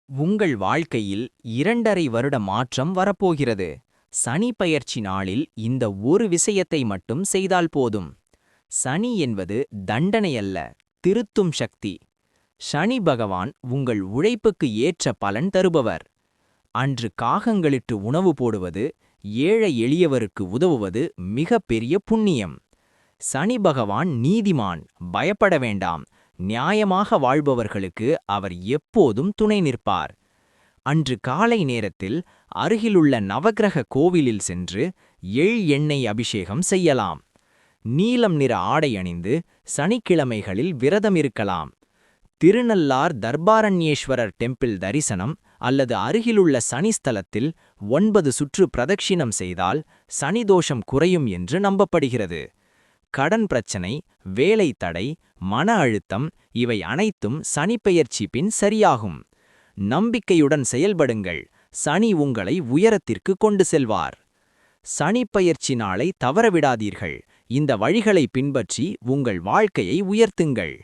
உங்கள் வாழ்க்கையில் 2½ வருட மாற்றம் வரப்போகிறது. சனி பெயர்ச்சி நாளில் இந்த ஒரு விஷயத்தை மட்டும் செய்தால் போதும். சனி என்பது தண்டனையல்ல, திருத்தும் சக்தி. சனி பகவான் உங்கள் உழைப்புக்கு ஏற்ற பலன் தருபவர். அன்று காகங்களிட்டு உணவு போடுவது, ஏழை எளியவருக்கு உதவுவது மிக பெரிய புண்ணியம். சனி பகவான் நீதிமான், பயப்பட வேண்டாம். நியாயமாக வாழ்பவர்களுக்கு அவர் எப்போதும் துணை நிற்பார். அன்று காலை நேரத்தில் அருகிலுள்ள நவக்கிரக கோவிலில் சென்று எண்ணெய் அபிஷேகம் செய்யலாம். நீலம் நிற ஆடை அணிந்து சனிக்கிழமைகளில் விரதம் இருக்கலாம். திருநள்ளார் தர்பாரண்யேஸ்வரர் டெம்பிள் தரிசனம் அல்லது அருகிலுள்ள சனிஸ்தலத்தில் 9 சுற்று பிரதட்சிணம் செய்தால் சனிதோஷம் குறையும் என்று நம்பப்படுகிறது. கடன் பிரச்சனை, வேலை தடை, மன அழுத்தம் இவை அனைத்தும் சனிப்பெயர்ச்சி பின் சரியாகும். நம்பிக்கையுடன் செயல்படுங்கள். சனி உங்களை உயரத்திற்கு கொண்டு செல்வார். சனிப்பெயர்ச்சி நாளை தவறவிடாதீர்கள். இந்த வழிகளை பின்பற்றி உங்கள் வாழ்க்கையை உயர்த்துங்கள்.